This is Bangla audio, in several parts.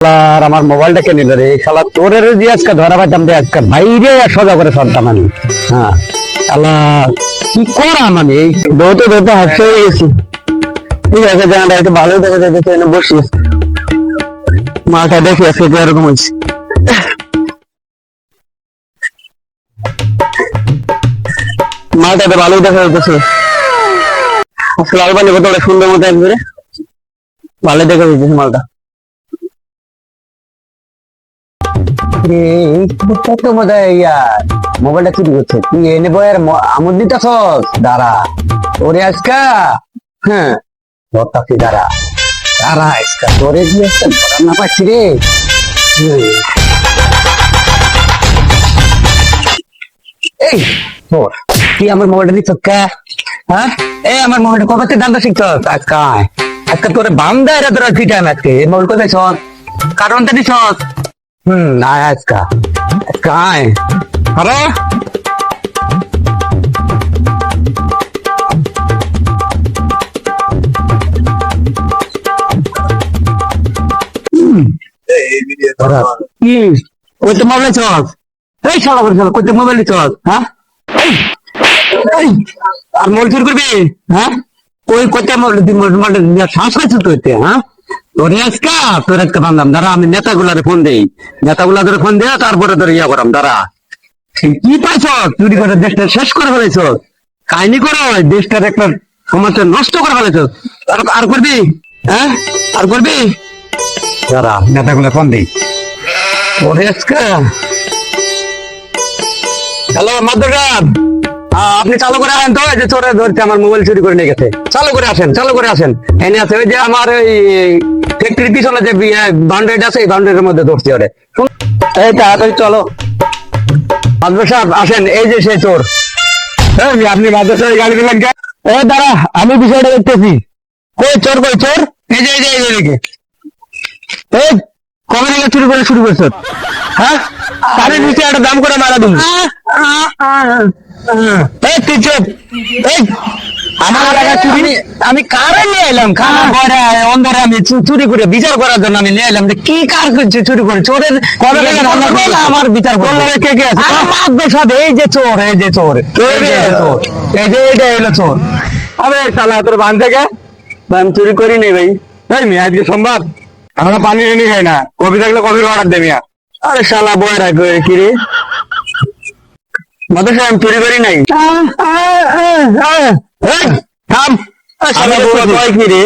আর আমার মোবাইলটা কে নিল রে শালা, তোর যে আজকে ধরা পাইতাম রে, আজকে বাইরে সোজা করে সরতাম আমি। হ্যাঁ শালা কি করাম আমি, এই দৌড়তে দৌড়তে হাসতে হয়ে গেছি। ঠিক আছে জানাটা একটু ভালো দেখা যায়, দেখে এনে বসি, মাটা দেখে আজকে এরকম হয়েছে। মালটাতে ভালো দেখা যাচ্ছে, লাল পানি কত সুন্দর মতো একবারে ভালো দেখা যাচ্ছে মালটা। মোবাইলটা চুরি করছে, তুই এনে বইয়ের আমদ দিতেছ, দাঁড়া ওরে আজকা। হ্যাঁ ধরতাছি, দাঁড়া দাঁড়া আজকা তোরে দিয়ে ধরা না পাচ্ছি রে। এই তোর তুই আমার মোবাইলটা দিচ্ছ কে? হ্যাঁ এই আমার মোবাইলটা কবে থেকে দান্দা শিখছ? আজকে আজকে তোরে বান্দা এরা তোরা ফিটা আজকে এই মোবাইল কোথায় ছস, কারণটা দিছ? আয় আজকা আজকা আয়। আরে ওই তো মোবাইল চল, এই শালা করে শালা কই তো মোবাইল চল। হ্যাঁ আর মোবাইল চুরি করবি? হ্যাঁ ওই কত মোবাইল শ্বাস পাইছ তো এতে? হ্যাঁ তোরে আজকা তোর একটা বান্ধব, দাঁড়া আমি নেতাগুলারে ফোন দেই, নেতাগুলা ধরে ফোন দেয়া তারপরে ধরে ইয়া করাম। দাঁড়া কি পাইছ চুরি করে দেশটা শেষ করে ফেলাইছ, কাহিনী করো দেশটার একটা সমাজটা নষ্ট করে ফেলাইছ। আর করবি? হ্যাঁ আর করবি? দাঁড়া নেতাগুলা ফোন দেই। ওরে আজকা হ্যালো মাদ্রাসাব, আপনি চালু করে আসেন তো, যে চোরে ধরছে আমার মোবাইল চুরি করে নিয়ে গেছে। চালু করে আসেন, চালু করে আসেন। এনে আছে ওই যে আমার ওই ফ্যাক্টরির পিছনে যে বাউন্ডারিটা আছে, এই বাউন্ডারির মধ্যে ধরছি ওরে। এই তাড়াতাড়ি চলো মাদ্রাসাব আসেন, এই যে সেই চোর। আপনি মাদ্রাসায় গাড়ি দিলেন কে? এ দাঁড়া আমি বিষয়টা দেখতেছি। কই চোর, কই চোর? এই যে এই যে দেখে এই কবে থেকে চুরি করে শুরু করছো? হ্যাঁ তারে নিচে একটা দাম করে মারা দিন। আমার টাকা চুরি আমি কারে নিয়ে এলাম? খানা ঘরে অন্ধরে আমি চুরি করে বিচার করার জন্য আমি নিয়ে এলাম। কি কার করছে চুরি করে? চোরের কবে থেকে আমার বিচার করলো? কে কে আছে? এই যে চোর, এই যে চোর, এই যে এইটা হলো চোর। আরে শালা তোর বান থেকে আমি চুরি করি নি ভাই। এই মিয়া আজকে সোমবার আমরা পানি এনে খাই না, কফি থাকলে কফির অর্ডার দে মিয়া। আরে শালা বয়রা কি রে মাদ্রাসা, আমি চুরি করি নাই। থাম কি রে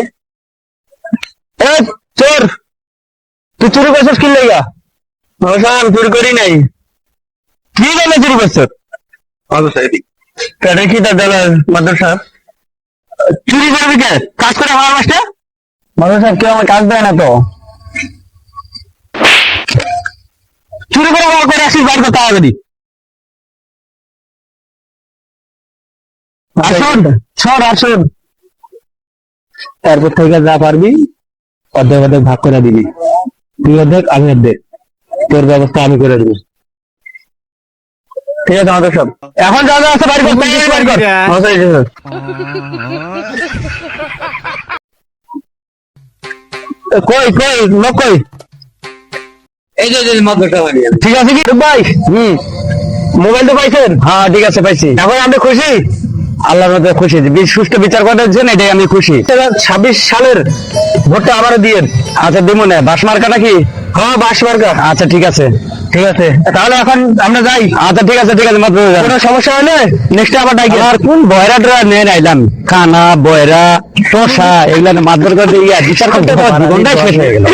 চোর, তুই চুরি করছিস কি লেগা? মাদ্রাসা আমি চুরি করি নাই। কি জানে চুরি করছ? কি তার মাদ্রাসা চুরি করবি কে? কাজ করে আমার মাসটা মাদ্রাসা কেউ আমার কাজ দেয় না তো। চুরি করে আমার করে আসিস বার করতে হবে। আসুন সর আসুন, তারপর থেকে যা পারবি অর্ধেক অর্ধেক ভাগ করে দিবি, তুই অর্ধেক আমি অর্ধেক, তোর ব্যবস্থা আমি করে দিবি। ঠিক আছে আমাদের সব এখন যা যা আছে বাড়ি কই কই লোক কই? এই যে ঠিক আছে কি ভাই? মোবাইল তো পাইছেন? হ্যাঁ ঠিক আছে পাইছি। এখন আমি খুশি, আল্লাহর মধ্যে খুশি, সুষ্ঠু বিচার করে দিচ্ছেন, এটাই আমি খুশি। 26 সালের ভোটটা আবারও দিয়ে। আচ্ছা দিব না, বাস মার্কা নাকি? হ্যাঁ বাস মার্কা। আচ্ছা ঠিক আছে ঠিক আছে, তাহলে এখন আমরা যাই। আচ্ছা ঠিক আছে ঠিক আছে, মাত্র কোনো সমস্যা হলে নেক্সট আবার ডাকি। আর কোন বয়রা টরা নিয়ে আইলাম, খানা বয়রা শসা এগুলা মাত্র করে বিচার করতে জীবনটাই শেষ হয়ে গেল।